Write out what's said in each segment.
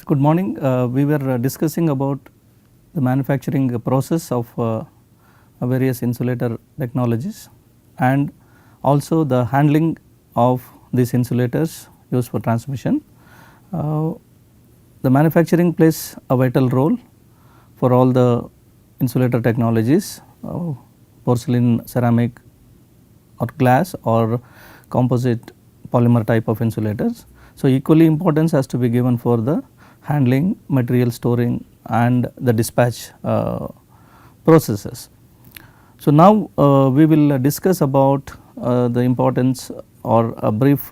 So, good morning. We were discussing about the manufacturing process of various insulator technologies and also the handling of these insulators used for transmission. The manufacturing plays a vital role for all the insulator technologies, porcelain, ceramic or glass or composite polymer type of insulators. So, equally importance has to be given for the handling, material storing and the dispatch processes. So, now we will discuss about the importance or a brief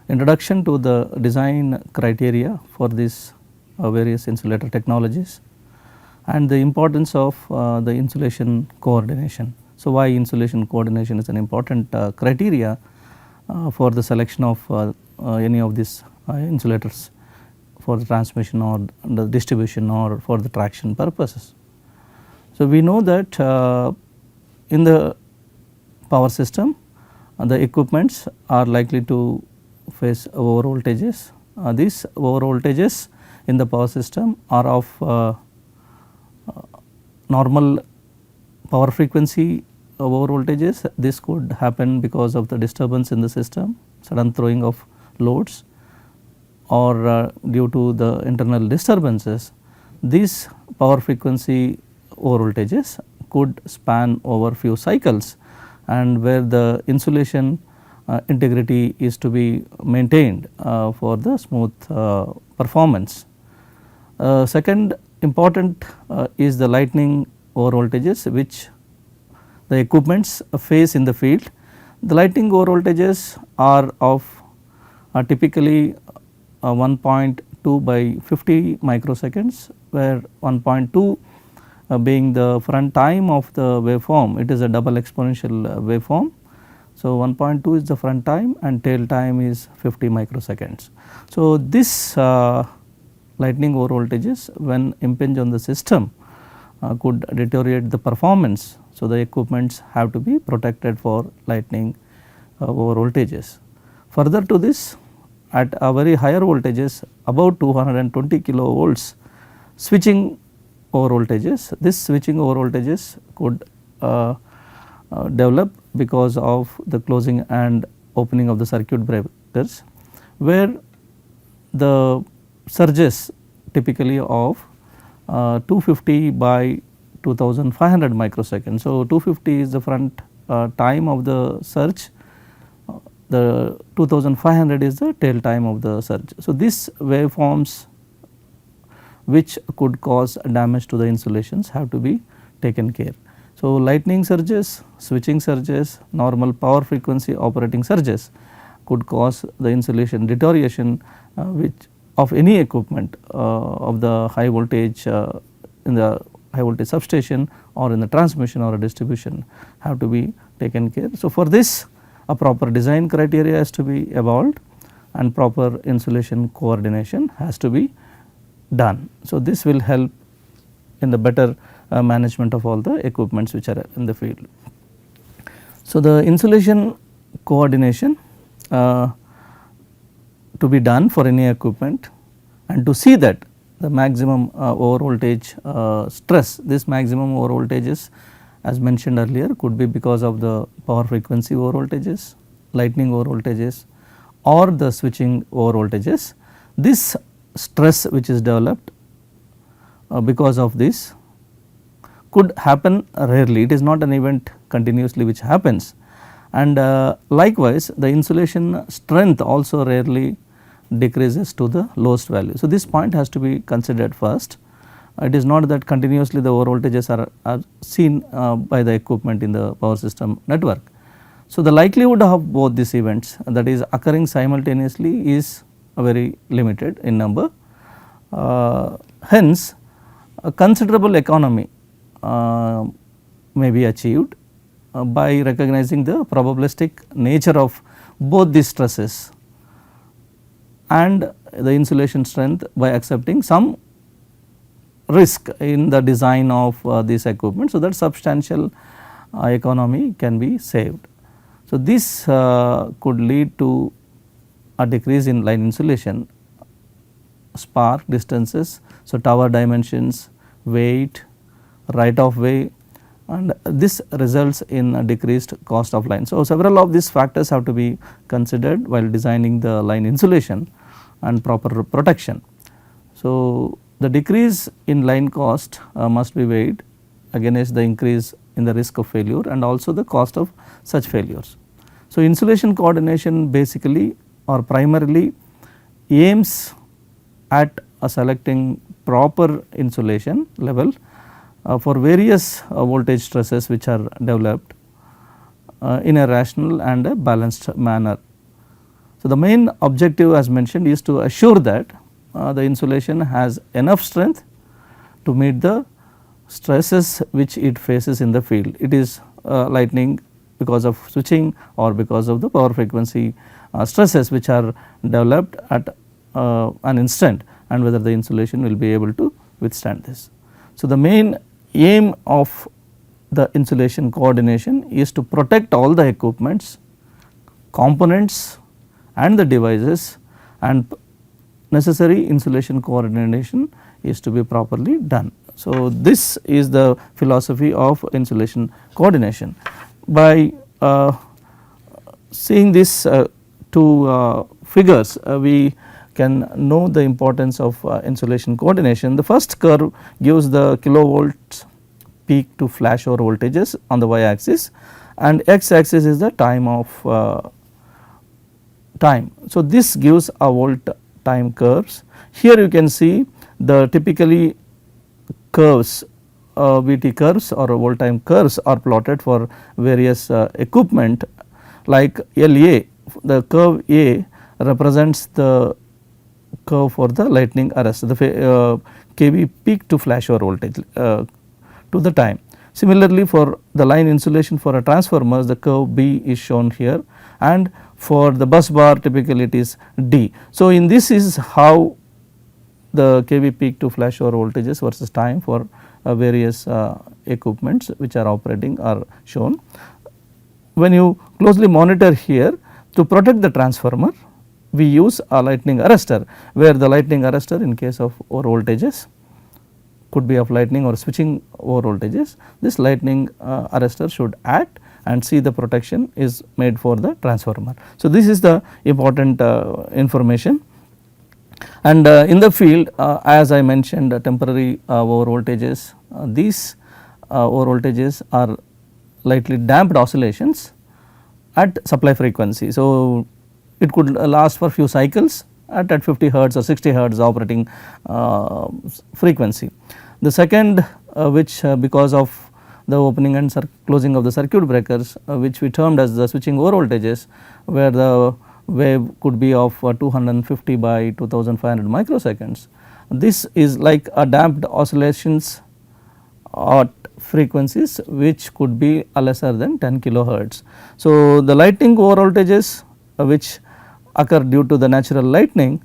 introduction to the design criteria for these various insulator technologies and the importance of the insulation coordination. So, why insulation coordination is an important criteria for the selection of any of these insulators for the transmission or the distribution or for the traction purposes. So, we know that in the power system the equipments are likely to face over voltages. These over voltages in the power system are of normal power frequency over voltages. This could happen because of the disturbance in the system, sudden throwing of loads or due to the internal disturbances. These power frequency over voltages could span over few cycles and where the insulation integrity is to be maintained for the smooth performance. Second important is the lightning over voltages which the equipments face in the field. The lightning over voltages are of typically 1.2 by 50 microseconds, where 1.2 being the front time of the waveform, it is a double exponential waveform. So, 1.2 is the front time and tail time is 50 microseconds. So, this lightning over voltages when impinge on the system could deteriorate the performance. So, the equipments have to be protected for lightning over voltages. Further to this, at a very higher voltages about 220 kilovolts, switching over voltages, this switching over voltages could develop because of the closing and opening of the circuit breakers, where the surges typically of 250 by 2500 microseconds. So, 250 is the front time of the surge, the 2500 is the tail time of the surge. So, these waveforms which could cause damage to the insulations have to be taken care. So, lightning surges, switching surges, normal power frequency operating surges could cause the insulation deterioration which of any equipment of the high voltage in the high voltage substation or in the transmission or a distribution have to be taken care. So, for this a proper design criteria has to be evolved and proper insulation coordination has to be done. So, this will help in the better management of all the equipments which are in the field. So, the insulation coordination to be done for any equipment and to see that the maximum over voltage stress, this maximum over voltages as mentioned earlier could be because of the power frequency over voltages, lightning over voltages or the switching over voltages. This stress which is developed because of this could happen rarely, it is not an event continuously which happens, and likewise the insulation strength also rarely decreases to the lowest value. So, this point has to be considered first. It is not that continuously the over voltages are seen by the equipment in the power system network. So, the likelihood of both these events, that is occurring simultaneously, is very limited in number. Hence, a considerable economy may be achieved by recognizing the probabilistic nature of both these stresses and the insulation strength by accepting some risk in the design of this equipment, so that substantial economy can be saved. So, this could lead to a decrease in line insulation spark distances, so tower dimensions, weight, right of way, and this results in a decreased cost of line. So, several of these factors have to be considered while designing the line insulation and proper protection. So, the decrease in line cost must be weighed against the increase in the risk of failure and also the cost of such failures. So, insulation coordination basically or primarily aims at selecting proper insulation level for various voltage stresses which are developed in a rational and a balanced manner. So, the main objective as mentioned is to assure that the insulation has enough strength to meet the stresses which it faces in the field. It is lightning because of switching or because of the power frequency stresses which are developed at an instant, and whether the insulation will be able to withstand this. So, the main aim of the insulation coordination is to protect all the equipments, components and the devices, and necessary insulation coordination is to be properly done. So, this is the philosophy of insulation coordination. By seeing these two figures, we can know the importance of insulation coordination. The first curve gives the kilovolts peak to flashover voltages on the y axis, and x axis is the time of time. So, this gives a volt time curves. Here you can see the typically curves, VT curves or volt time curves are plotted for various equipment like LA. The curve A represents the curve for the lightning arrest, the kV peak to flashover voltage to the time. Similarly, for the line insulation for a transformer, the curve B is shown here, and for the bus bar typically it is D. So, in this is how the kV peak to flashover voltages versus time for various equipments which are operating are shown. When you closely monitor here, to protect the transformer, we use a lightning arrestor, where the lightning arrestor in case of over voltages could be of lightning or switching over voltages, this lightning arrestor should act and see the protection is made for the transformer. So, this is the important information. And in the field, as I mentioned, temporary over voltages, these over voltages are lightly damped oscillations at supply frequency. So, it could last for few cycles at 50 hertz or 60 hertz operating frequency. The second which because of the opening and closing of the circuit breakers, which we termed as the switching over voltages, where the wave could be of 250 by 2500 microseconds. This is like a damped oscillations at frequencies which could be lesser than 10 kilohertz. So, the lightning over voltages which occur due to the natural lightning,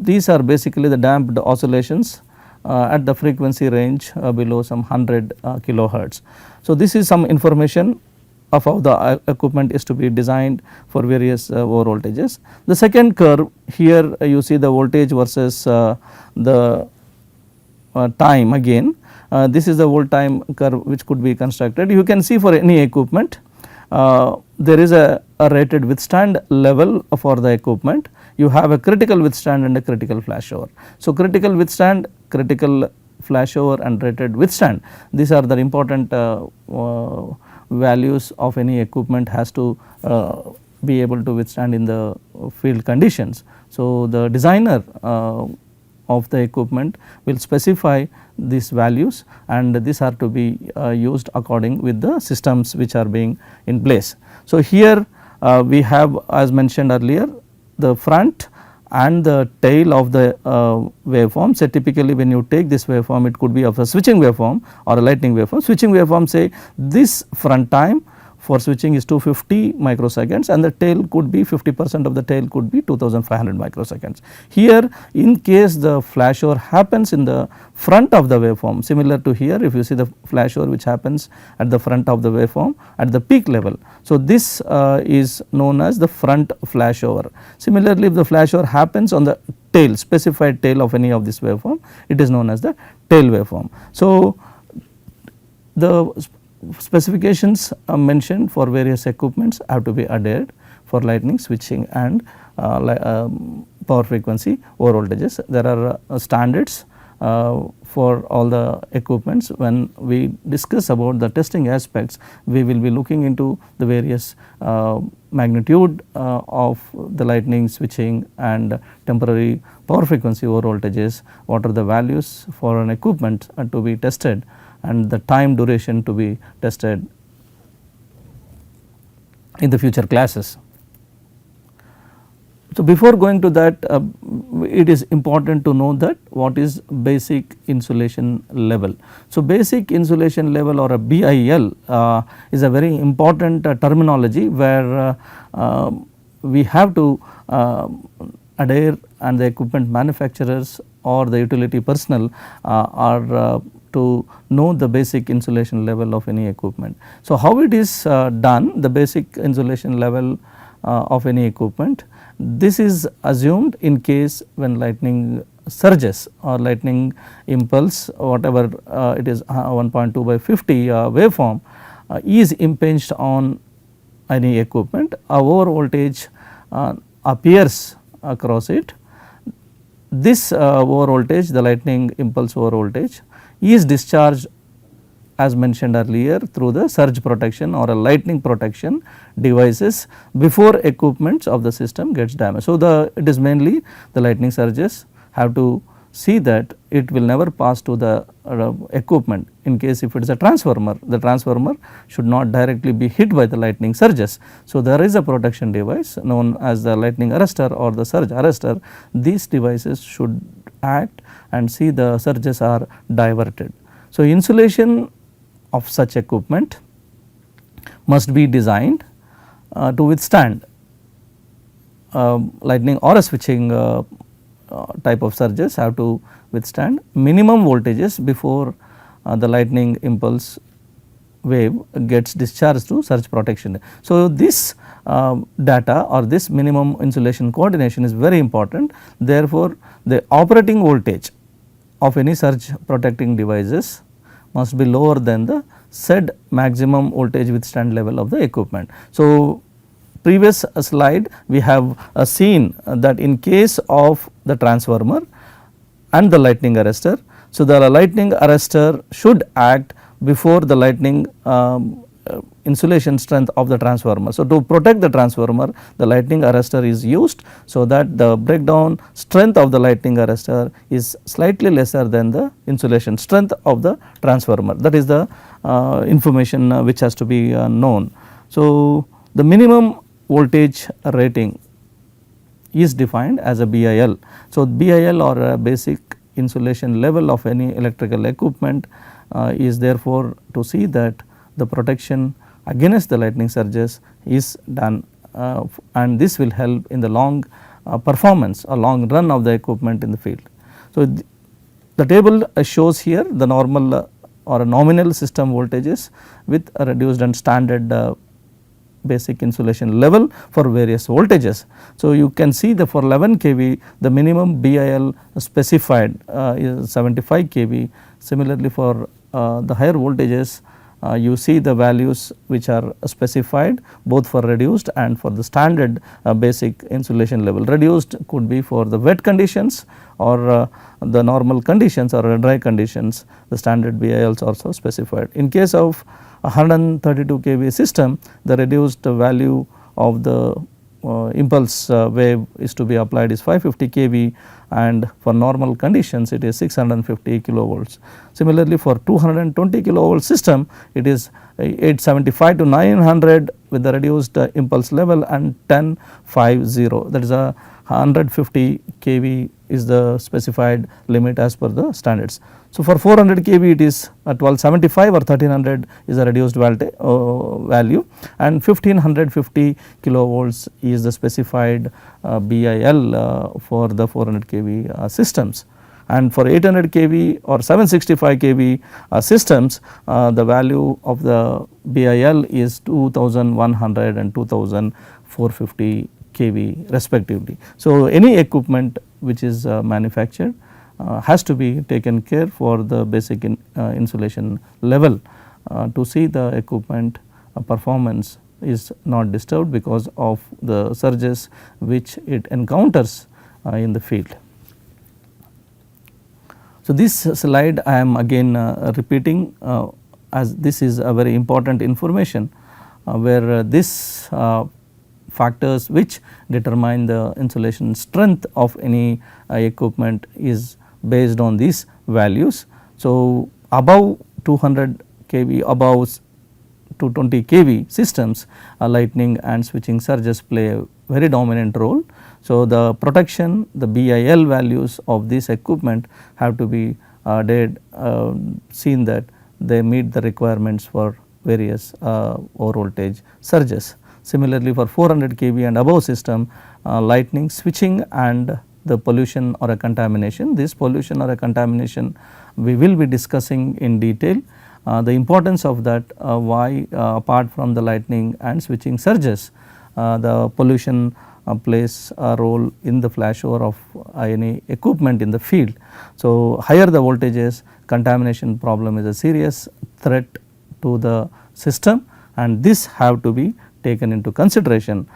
these are basically the damped oscillations at the frequency range below some 100 kilohertz. So, this is some information of how the equipment is to be designed for various over voltages. The second curve here you see the voltage versus the time again. This is the volt time curve which could be constructed. You can see for any equipment there is a rated withstand level for the equipment. You have a critical withstand and a critical flashover. So, critical withstand, critical flashover and rated withstand, these are the important values of any equipment has to be able to withstand in the field conditions. So, the designer of the equipment will specify these values, and these are to be used according with the systems which are being in place. So, here we have, as mentioned earlier, the front and the tail of the waveform. So, typically when you take this waveform, it could be of a switching waveform or a lightning waveform. Switching waveform, say this front time for switching is 250 microseconds, and the tail could be 50% of the tail could be 2500 microseconds. Here in case the flashover happens in the front of the waveform, similar to here if you see the flashover which happens at the front of the waveform at the peak level. So, this is known as the front flashover. Similarly, if the flashover happens on the tail, specified tail of any of this waveform, it is known as the tail waveform. So, the specifications mentioned for various equipments have to be adhered for lightning, switching and power frequency over voltages. There are standards for all the equipments. When we discuss about the testing aspects, we will be looking into the various magnitude of the lightning, switching and temporary power frequency over voltages, what are the values for an equipment to be tested and the time duration to be tested in the future classes. So, before going to that, it is important to know that what is basic insulation level. So, basic insulation level or a BIL is a very important terminology where we have to adhere, and the equipment manufacturers or the utility personnel are to know the basic insulation level of any equipment. So, how it is done, the basic insulation level of any equipment, this is assumed in case when lightning surges or lightning impulse, whatever it is 1.2 by 50 waveform is impinged on any equipment, a over voltage appears across it. This over voltage, the lightning impulse over voltage is discharged as mentioned earlier through the surge protection or a lightning protection devices before equipments of the system gets damaged. So, it is mainly the lightning surges have to see that it will never pass to the equipment. In case if it is a transformer, the transformer should not directly be hit by the lightning surges. So, there is a protection device known as the lightning arrestor or the surge arrestor. These devices should act and see the surges are diverted. So, insulation of such equipment must be designed to withstand lightning or a switching type of surges have to withstand minimum voltages before the lightning impulse wave gets discharged to surge protection. So, this data or this minimum insulation coordination is very important. Therefore, the operating voltage of any surge protecting devices must be lower than the said maximum voltage withstand level of the equipment. So, previous slide we have seen that in case of the transformer and the lightning arrestor. So, the lightning arrestor should act before the lightning insulation strength of the transformer. So, to protect the transformer, the lightning arrestor is used, so that the breakdown strength of the lightning arrestor is slightly lesser than the insulation strength of the transformer. That is the information which has to be known. So, the minimum voltage rating is defined as a BIL. So, BIL or a basic insulation level of any electrical equipment is therefore to see that the protection against the lightning surges is done, and this will help in the long performance or long run of the equipment in the field. So, the table shows here the normal or a nominal system voltages with a reduced and standard basic insulation level for various voltages. So, you can see that for 11 kV the minimum BIL specified is 75 kV. Similarly, for the higher voltages you see the values which are specified both for reduced and for the standard basic insulation level. Reduced could be for the wet conditions or the normal conditions or dry conditions, the standard BILs also specified. In case of 132 kV system, the reduced value of the impulse wave is to be applied is 550 kV, and for normal conditions it is 650 kilovolts. Similarly, for 220 kilovolt system it is 875 to 900 with the reduced impulse level and 1050, that is a 150 kV is the specified limit as per the standards. So, for 400 kV it is 1275 or 1300 is a reduced value, and 1550 kilovolts is the specified BIL for the 400 kV systems. And for 800 kV or 765 kV systems, the value of the BIL is 2100 and 2450 kV respectively. So, any equipment which is manufactured has to be taken care for the basic insulation level to see the equipment performance is not disturbed because of the surges which it encounters in the field. So, this slide I am again repeating as this is a very important information where this factors which determine the insulation strength of any equipment is based on these values. So, above 200 kV, above 220 kV systems, lightning and switching surges play a very dominant role. So, the protection, the BIL values of this equipment have to be seen that they meet the requirements for various over voltage surges. Similarly, for 400 kV and above system, lightning, switching and the pollution or a contamination. This pollution or a contamination we will be discussing in detail. The importance of that, why apart from the lightning and switching surges, the pollution plays a role in the flashover of any equipment in the field. So, higher the voltages, contamination problem is a serious threat to the system, and this have to be taken into consideration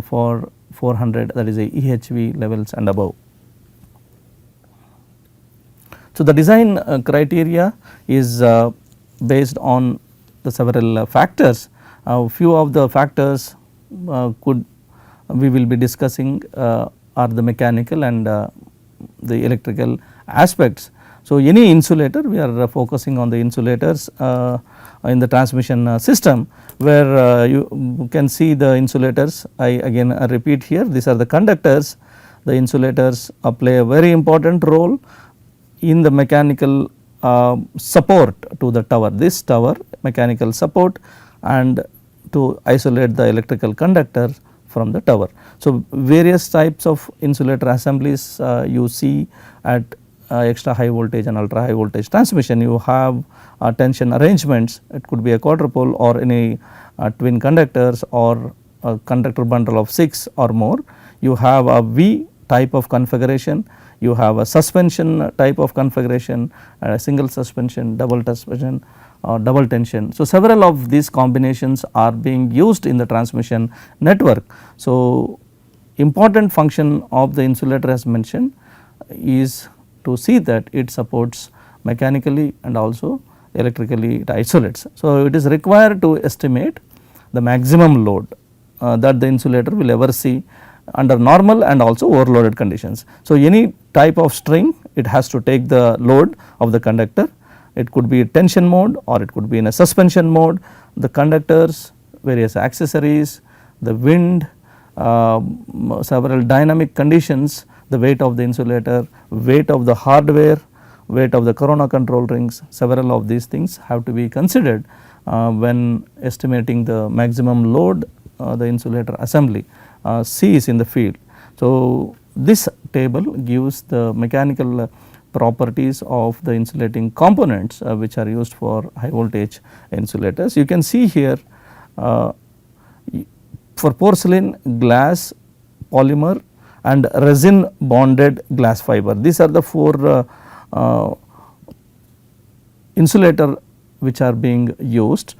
for 400, that is a EHV levels and above. So, the design criteria is based on the several factors. Few of the factors we will be discussing are the mechanical and the electrical aspects. So, any insulator, we are focusing on the insulators in the transmission system, where you can see the insulators. I again repeat here, these are the conductors. The insulators play a very important role in the mechanical support to the tower, this tower mechanical support, and to isolate the electrical conductor from the tower. So, various types of insulator assemblies you see at extra high voltage and ultra high voltage transmission. You have tension arrangements, it could be a quadrupole or any twin conductors or a conductor bundle of 6 or more. You have a V type of configuration, you have a suspension type of configuration, a single suspension, double suspension or double tension. So, several of these combinations are being used in the transmission network. So, important function of the insulator as mentioned is to see that it supports mechanically and also electrically it isolates. So, it is required to estimate the maximum load that the insulator will ever see under normal and also overloaded conditions. So, any type of string, it has to take the load of the conductor. It could be a tension mode or it could be in a suspension mode. The conductors, various accessories, the wind, several dynamic conditions, the weight of the insulator, weight of the hardware, weight of the corona control rings, several of these things have to be considered when estimating the maximum load the insulator assembly sees in the field. So, this table gives the mechanical properties of the insulating components which are used for high voltage insulators. You can see here for porcelain, glass, polymer and resin bonded glass fiber. These are the 4 insulator which are being used.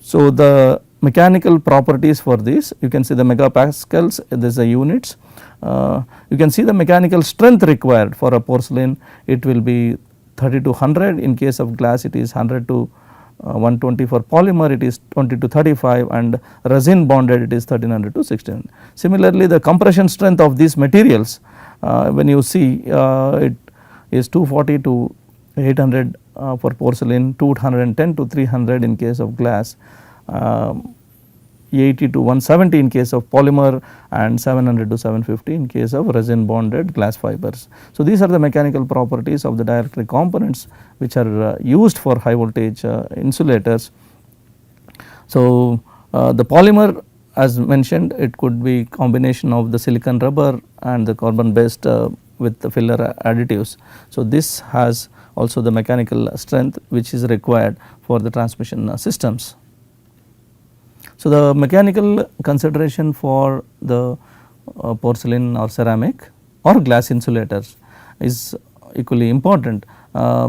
So, the mechanical properties for this, you can see the megapascals, there is a units. You can see the mechanical strength required for a porcelain, it will be 30 to 100, in case of glass it is 100 to 120, for polymer it is 20 to 35, and resin bonded it is 1300 to 1600. Similarly, the compression strength of these materials, when you see it is 240 to 800 for porcelain, 210 to 300 in case of glass. 80 to 170 in case of polymer and 700 to 750 in case of resin bonded glass fibers. So, these are the mechanical properties of the dielectric components which are used for high voltage insulators. So, the polymer, as mentioned, it could be combination of the silicon rubber and the carbon based with the filler additives. So, this has also the mechanical strength which is required for the transmission systems. So, the mechanical consideration for the porcelain or ceramic or glass insulators is equally important,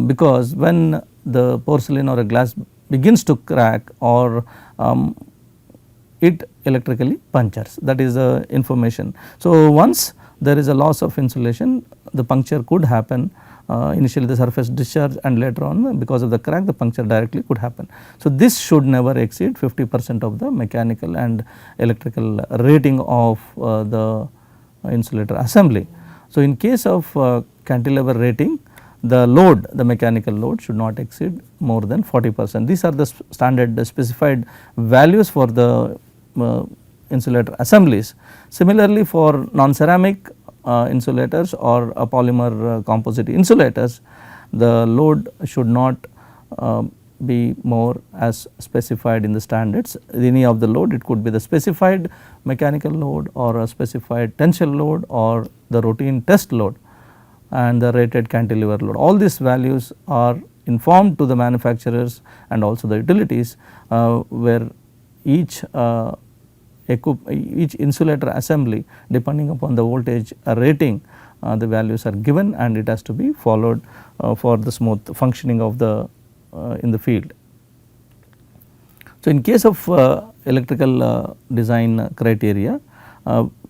because when the porcelain or a glass begins to crack or it electrically punctures, that is the information. So, once there is a loss of insulation, the puncture could happen. Initially the surface discharge and later on because of the crack the puncture directly could happen. So, this should never exceed 50% of the mechanical and electrical rating of the insulator assembly. So, in case of cantilever rating, the load, the mechanical load should not exceed more than 40%. These are the standard specified values for the insulator assemblies. Similarly, for non-ceramic insulators or polymer composite insulators, the load should not be more as specified in the standards. Any of the load, it could be the specified mechanical load or a specified tensile load or the routine test load and the rated cantilever load. All these values are informed to the manufacturers and also the utilities, where each insulator assembly depending upon the voltage rating, the values are given and it has to be followed for the smooth functioning of the in the field. So, in case of electrical design criteria,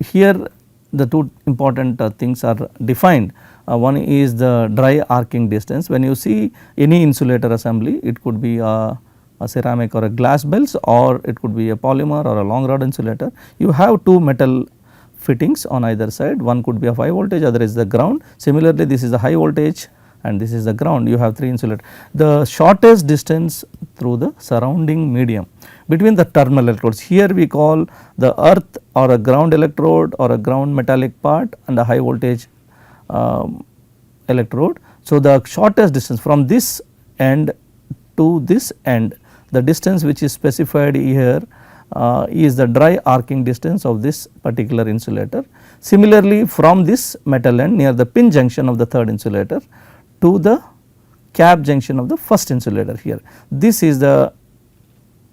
here the two important things are defined. One is the dry arcing distance. When you see any insulator assembly, it could be a ceramic or a glass belts, or it could be a polymer or a long rod insulator. You have two metal fittings on either side, one could be of high voltage, other is the ground. Similarly, this is the high voltage and this is the ground, you have 3 insulators. The shortest distance through the surrounding medium between the terminal electrodes, here we call the earth or a ground electrode or a ground metallic part and a high voltage electrode. So, the shortest distance from this end to this end, the distance which is specified here is the dry arcing distance of this particular insulator. Similarly, from this metal end near the pin junction of the third insulator to the cap junction of the first insulator here, this is the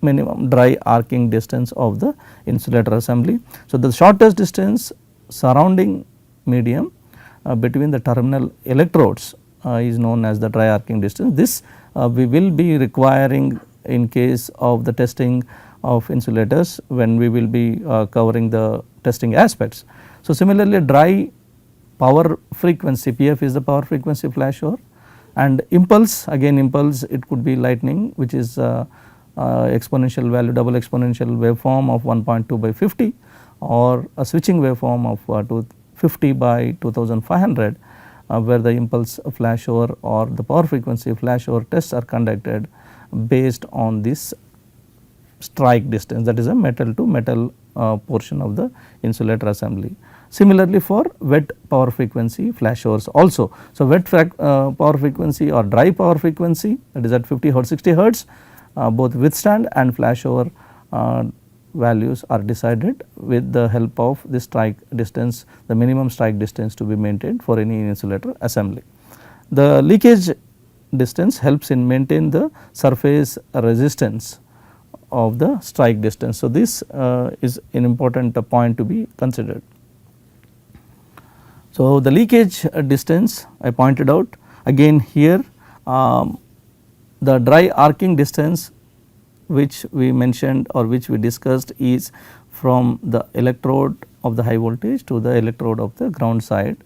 minimum dry arcing distance of the insulator assembly. So, the shortest distance surrounding medium between the terminal electrodes is known as the dry arcing distance. This we will be requiring in case of the testing of insulators when we will be covering the testing aspects. So, similarly, dry power frequency, PF is the power frequency flashover, and impulse, again impulse, it could be lightning which is exponential value, double exponential waveform of 1.2 by 50 or a switching waveform of 250 by 2500, where the impulse flashover or the power frequency flashover tests are conducted based on this strike distance, that is a metal to metal portion of the insulator assembly. Similarly, for wet power frequency flashovers also. So, wet power frequency or dry power frequency, that is at 50 hertz 60 hertz, both withstand and flashover values are decided with the help of the strike distance, the minimum strike distance to be maintained for any insulator assembly. The leakage distance helps in maintain the surface resistance of the strike distance. So, this is an important point to be considered. So, the leakage distance I pointed out, again here the dry arcing distance which we mentioned or which we discussed is from the electrode of the high voltage to the electrode of the ground side.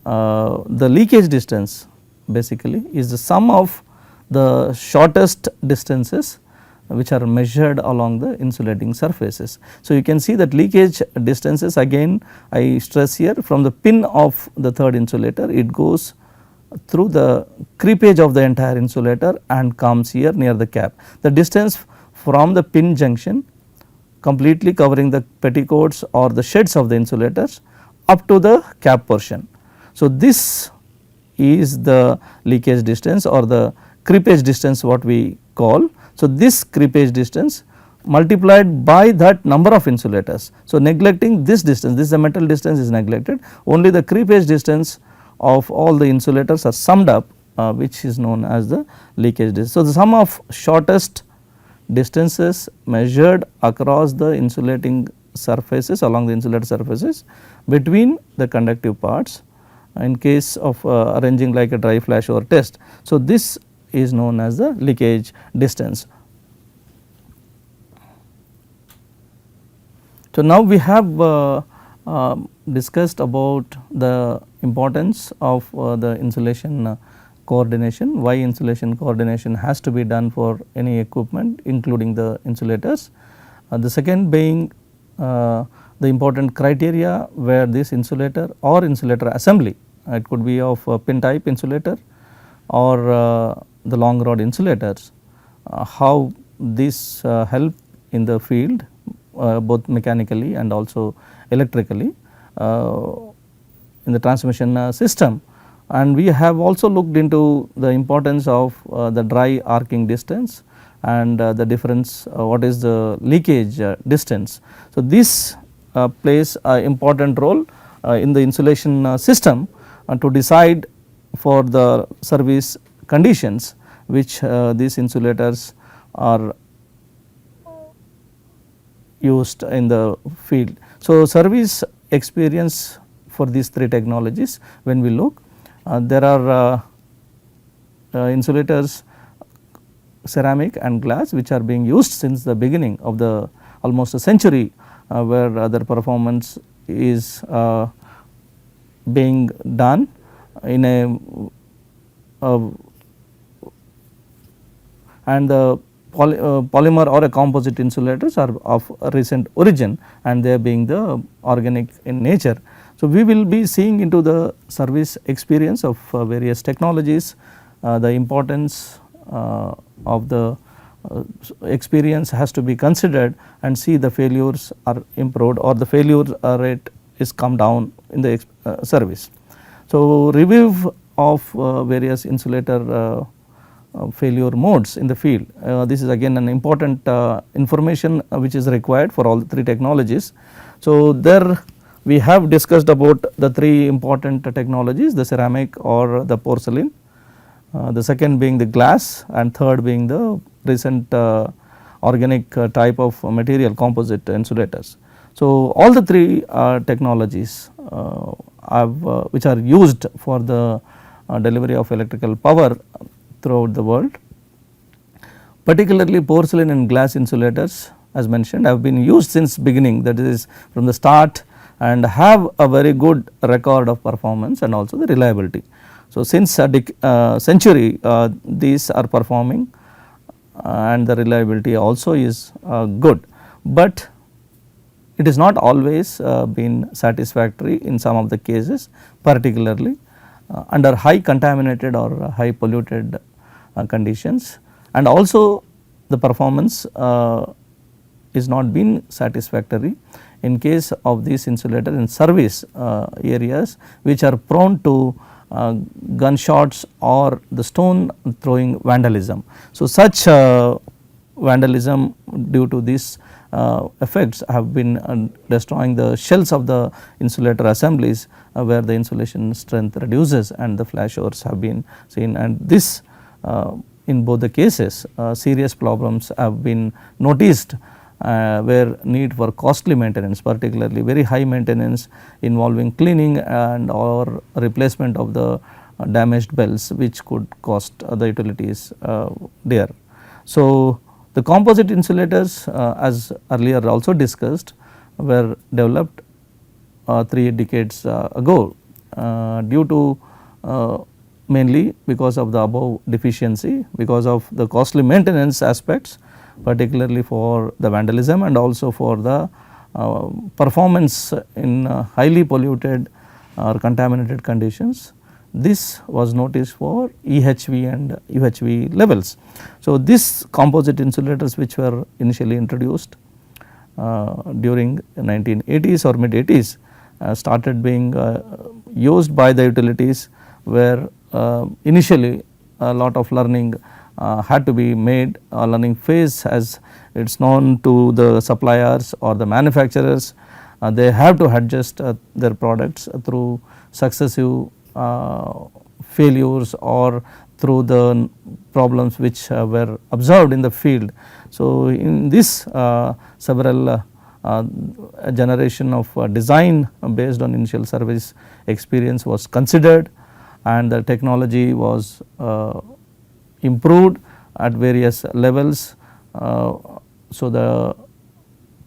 The leakage distance basically is the sum of the shortest distances which are measured along the insulating surfaces. So, you can see that leakage distances, again I stress here, from the pin of the third insulator, it goes through the creepage of the entire insulator and comes here near the cap. The distance from the pin junction completely covering the petticoats or the sheds of the insulators up to the cap portion. So, this is the leakage distance or the creepage distance what we call. So, this creepage distance multiplied by that number of insulators. So, neglecting this distance, this the metal distance is neglected, only the creepage distance of all the insulators are summed up, which is known as the leakage distance. So, the sum of shortest distances measured across the insulating surfaces along the insulated surfaces between the conductive parts in case of arranging like a dry flashover test. So, this is known as the leakage distance. So, now we have discussed about the importance of the insulation coordination, why insulation coordination has to be done for any equipment including the insulators. The second being the important criteria where this insulator or insulator assembly, it could be of pin type insulator or the long rod insulators, how this help in the field both mechanically and also electrically in the transmission system. And we have also looked into the importance of the dry arcing distance and the difference what is the leakage distance. So, this plays an important role in the insulation system to decide for the service conditions which these insulators are used in the field. So, service experience for these three technologies when we look, there are insulators ceramic and glass which are being used since the beginning of the almost a century, where their performance is being done in a and the polymer or a composite insulators are of recent origin and they are being the organic in nature. So, we will be seeing into the service experience of various technologies, the importance of the experience has to be considered and see the failures are improved or the failure rate is come down in the service. So, review of various insulator failure modes in the field, this is again an important information which is required for all the three technologies. So, there we have discussed about the three important technologies, the ceramic or the porcelain, the second being the glass and third being the recent organic type of material composite insulators. So, all the three technologies which are used for the delivery of electrical power throughout the world, particularly porcelain and glass insulators as mentioned have been used since beginning, that is from the start, and have a very good record of performance and also the reliability. So, since a century these are performing and the reliability also is good, but it is not always been satisfactory in some of the cases, particularly under high contaminated or high polluted conditions, and also the performance is not been satisfactory in case of these insulators in service areas which are prone to gunshots or the stone throwing vandalism. So, such vandalism due to these effects have been destroying the shells of the insulator assemblies where the insulation strength reduces and the flashovers have been seen, and this in both the cases serious problems have been noticed where need for costly maintenance, particularly very high maintenance involving cleaning and or replacement of the damaged bells which could cost the utilities dear. So, the composite insulators as earlier also discussed were developed 3 decades ago due to mainly because of the above deficiency, because of the costly maintenance aspects, particularly for the vandalism and also for the performance in highly polluted or contaminated conditions. This was noticed for EHV and UHV levels. So, these composite insulators which were initially introduced during 1980s or mid 80s started being used by the utilities, where initially a lot of learning had to be made. Learning phase, as it is known to the suppliers or the manufacturers, they have to adjust their products through successive failures or through the problems which were observed in the field. So, in this several generation of design based on initial service experience was considered, and the technology was improved at various levels. So, the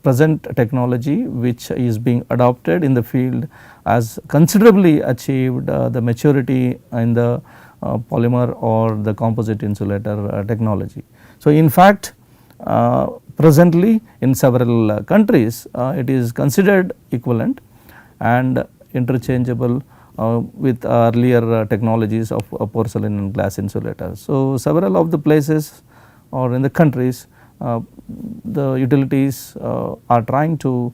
present technology which is being adopted in the field has considerably achieved the maturity in the polymer or the composite insulator technology. So, in fact, presently in several countries it is considered equivalent and interchangeable with earlier technologies of porcelain and glass insulators. So, several of the places or in the countries the utilities are trying to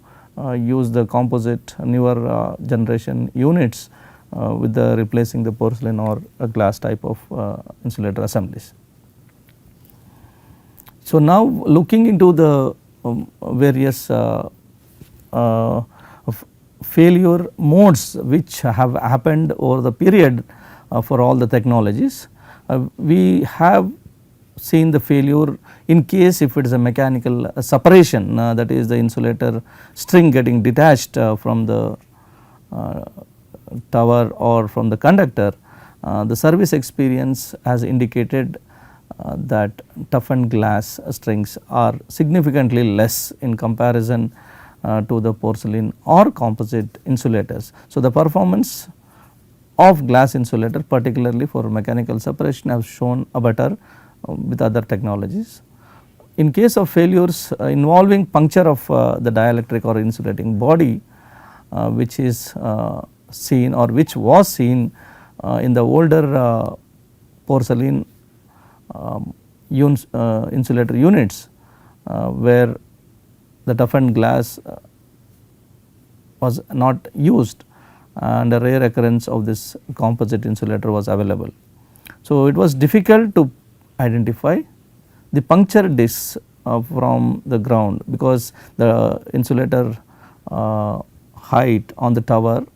use the composite newer generation units with the replacing the porcelain or a glass type of insulator assemblies. So, now looking into the various failure modes which have happened over the period for all the technologies, we have seen the failure in case if it is a mechanical separation, that is the insulator string getting detached from the tower or from the conductor. The service experience has indicated that toughened glass strings are significantly less in comparison to the porcelain or composite insulators. So, the performance of glass insulator, particularly for mechanical separation, have shown a better with other technologies. In case of failures involving puncture of the dielectric or insulating body, which is seen or which was seen in the older porcelain insulator units, where the toughened glass was not used and a rare occurrence of this composite insulator was available. So, it was difficult to identify the puncture discs from the ground, because the insulator height on the tower,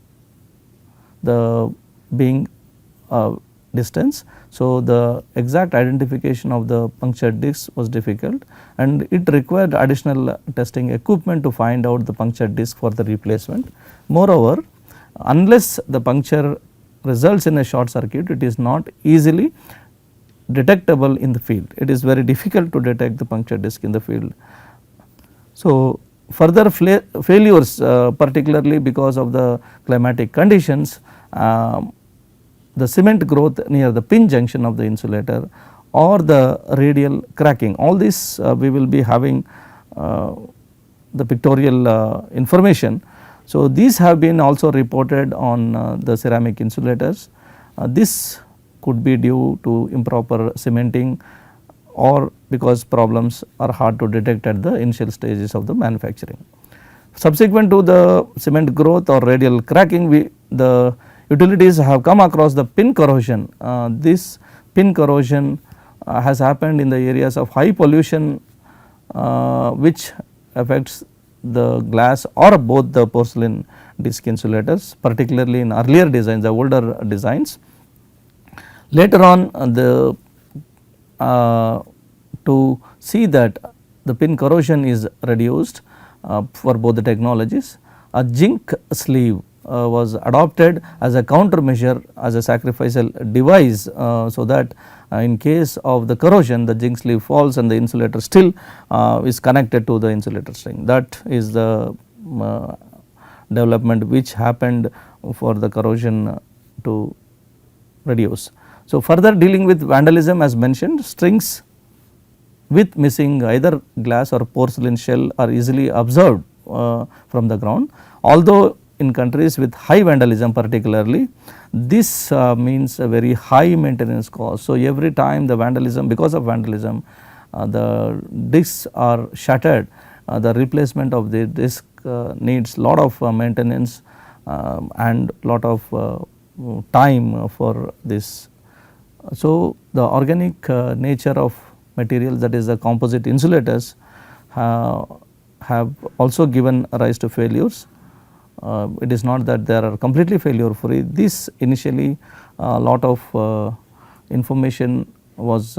the being distance. So, the exact identification of the punctured discs was difficult, and it required additional testing equipment to find out the punctured disc for the replacement. Moreover, unless the puncture results in a short circuit, it is not easily detectable in the field. It is very difficult to detect the punctured disc in the field. So, further failures particularly because of the climatic conditions, the cement growth near the pin junction of the insulator or the radial cracking, all this we will be having the pictorial information. So, these have been also reported on the ceramic insulators. This could be due to improper cementing or because problems are hard to detect at the initial stages of the manufacturing. Subsequent to the cement growth or radial cracking, the utilities have come across the pin corrosion. This pin corrosion has happened in the areas of high pollution, which affects the glass or both the porcelain disc insulators, particularly in earlier designs, the older designs. Later on to see that the pin corrosion is reduced for both the technologies, a zinc sleeve was adopted as a countermeasure, as a sacrificial device, so that in case of the corrosion the zinc sleeve falls and the insulator still is connected to the insulator string. That is the development which happened for the corrosion to reduce. So, further dealing with vandalism, as mentioned, strings with missing either glass or porcelain shell are easily observed from the ground. Although in countries with high vandalism particularly, this means a very high maintenance cost. So, every time the vandalism, because of vandalism the discs are shattered, the replacement of the disc needs lot of maintenance and lot of time for this. So, the organic nature of materials, that is the composite insulators, have also given rise to failures. It is not that they are completely failure free. This initially a lot of information was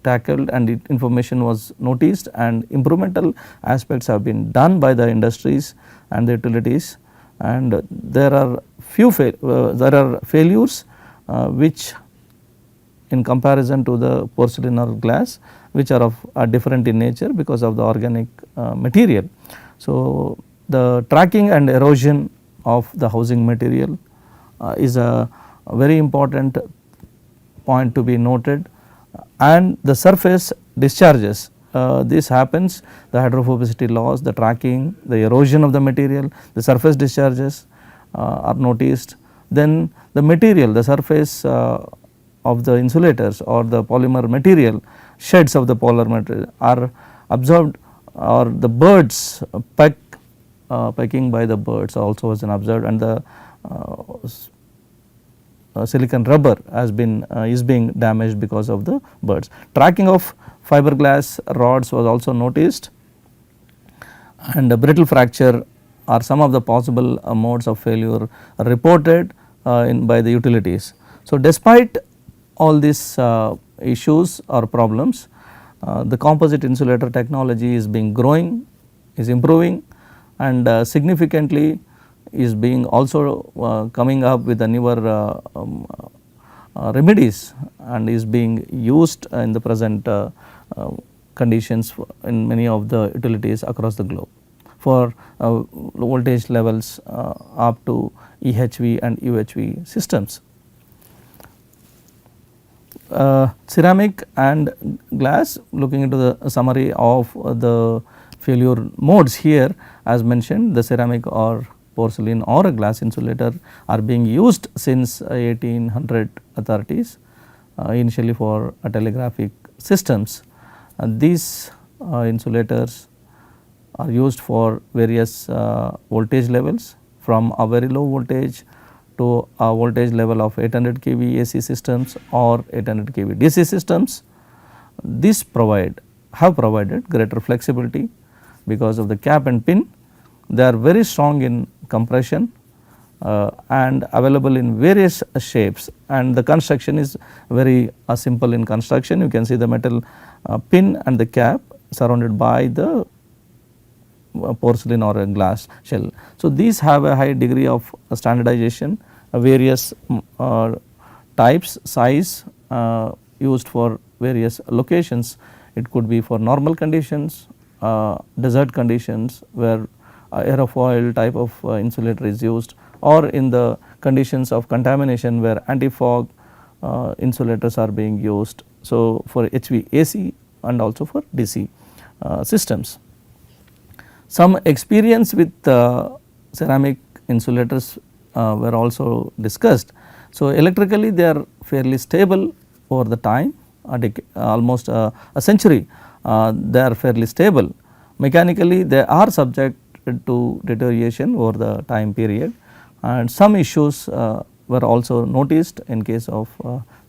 tackled and information was noticed, and improvmental aspects have been done by the industries and the utilities, and there are failures which in comparison to the porcelain or glass, which are different in nature because of the organic material. So, the tracking and erosion of the housing material is a very important point to be noted, and the surface discharges. This happens, the hydrophobicity loss, the tracking, the erosion of the material, the surface discharges are noticed. Then the material, the surface of the insulators or the polymer material, sheds of the polymer material are observed, or the birds pecking by the birds also was observed, and the silicon rubber has been is being damaged because of the birds. Tracking of fiberglass rods was also noticed, and brittle fracture are some of the possible modes of failure reported by the utilities. So, despite all these issues or problems, the composite insulator technology is being growing, is improving, and significantly is being also coming up with the newer remedies, and is being used in the present conditions in many of the utilities across the globe for voltage levels up to EHV and UHV systems. Ceramic and glass, looking into the summary of the failure modes here, as mentioned, the ceramic or porcelain or a glass insulator are being used since 1830s, initially for telegraphic systems. These insulators are used for various voltage levels, from a very low voltage to a voltage level of 800 kV AC systems or 800 kV DC systems. This have provided greater flexibility because of the cap and pin. They are very strong in compression and available in various shapes, and the construction is very simple in construction. You can see the metal pin and the cap surrounded by the porcelain or a glass shell. So, these have a high degree of standardization, various types, size used for various locations. It could be for normal conditions, desert conditions where aerofoil type of insulator is used, or in the conditions of contamination where anti-fog insulators are being used. So, for HVAC and also for DC systems. Some experience with ceramic insulators were also discussed. So, electrically they are fairly stable over the time, almost a century they are fairly stable. Mechanically they are subject to deterioration over the time period, and some issues were also noticed in case of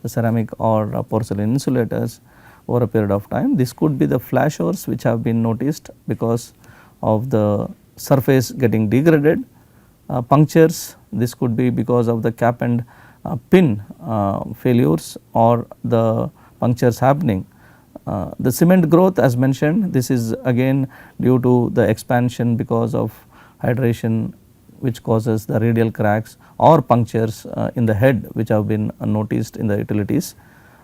the ceramic or porcelain insulators over a period of time. This could be the flashovers which have been noticed because of the surface getting degraded, punctures, this could be because of the cap and pin failures or the punctures happening. The cement growth, as mentioned, this is again due to the expansion because of hydration, which causes the radial cracks or punctures in the head, which have been noticed in the utilities.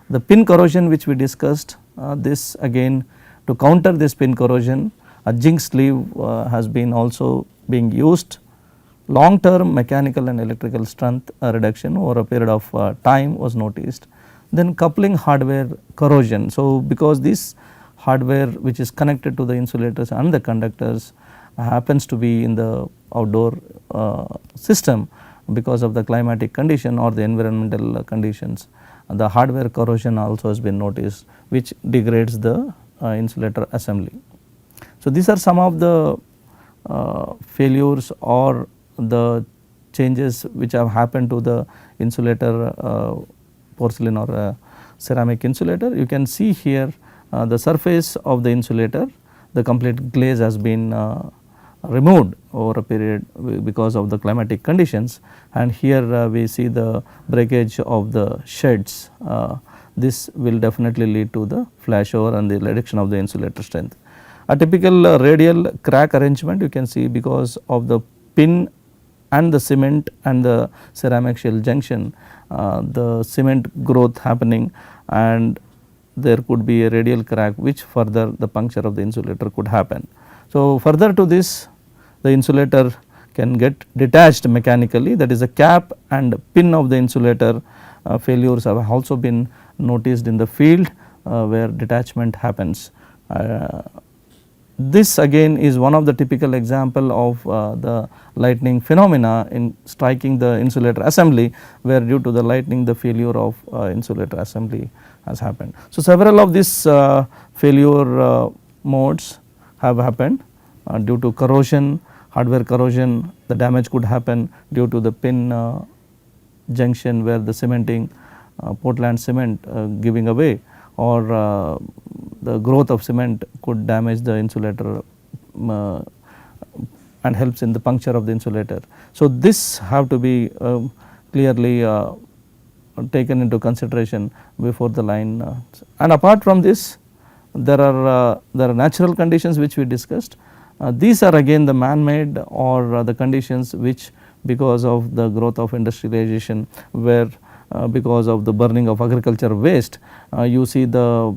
The pin corrosion which we discussed, this again to counter this pin corrosion, a zinc sleeve has been also being used. Long term mechanical and electrical strength reduction over a period of time was noticed. Then coupling hardware corrosion. So, because this hardware which is connected to the insulators and the conductors happens to be in the outdoor system, because of the climatic condition or the environmental conditions, the hardware corrosion also has been noticed, which degrades the insulator assembly. So, these are some of the failures or the changes which have happened to the insulator, porcelain or ceramic insulator. You can see here the surface of the insulator, the complete glaze has been removed over a period because of the climatic conditions, and here we see the breakage of the sheds. This will definitely lead to the flashover and the reduction of the insulator strength. A typical radial crack arrangement you can see because of the pin and the cement and the ceramic shell junction, the cement growth happening, and there could be a radial crack which further the puncture of the insulator could happen. So, further to this, the insulator can get detached mechanically, that is the cap and pin of the insulator failures have also been noticed in the field where detachment happens. This again is one of the typical example of the lightning phenomena in striking the insulator assembly, where due to the lightning the failure of insulator assembly has happened. So, several of these failure modes have happened due to corrosion, hardware corrosion. The damage could happen due to the pin junction where the cementing, Portland cement giving away, or the growth of cement could damage the insulator and helps in the puncture of the insulator. So, this have to be clearly taken into consideration before the line. And apart from this, there are natural conditions which we discussed. These are again the man made or the conditions which, because of the growth of industrialization, where because of the burning of agriculture waste, you see the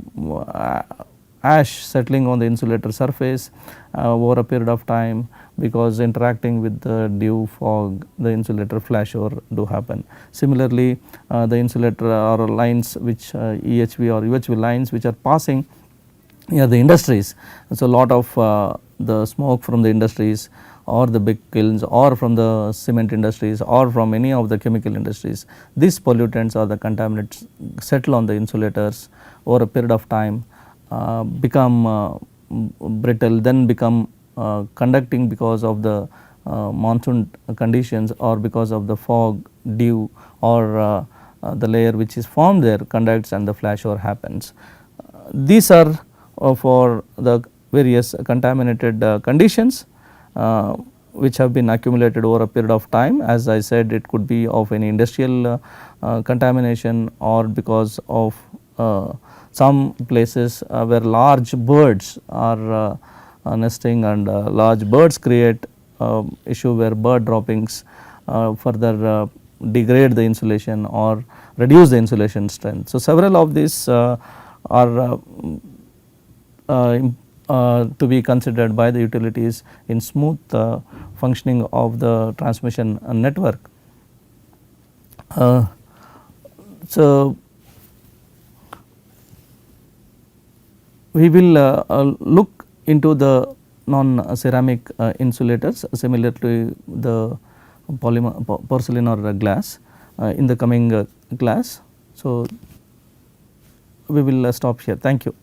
ash settling on the insulator surface over a period of time, because interacting with the dew, fog, the insulator flashover do happen. Similarly, the insulator or lines which EHV or UHV lines which are passing near the industries. So, lot of the smoke from the industries or the big kilns or from the cement industries or from any of the chemical industries, these pollutants or the contaminants settle on the insulators over a period of time, become brittle, then become conducting because of the monsoon conditions or because of the fog, dew, or the layer which is formed there conducts and the flashover happens. These are for the various contaminated conditions which have been accumulated over a period of time. As I said, it could be of any industrial contamination or because of some places where large birds are nesting, and large birds create issue where bird droppings further degrade the insulation or reduce the insulation strength. So, several of these are to be considered by the utilities in smooth functioning of the transmission network. So, we will look into the non-ceramic insulators similar to the polymer, porcelain or glass in the coming class. So, we will stop here. Thank you.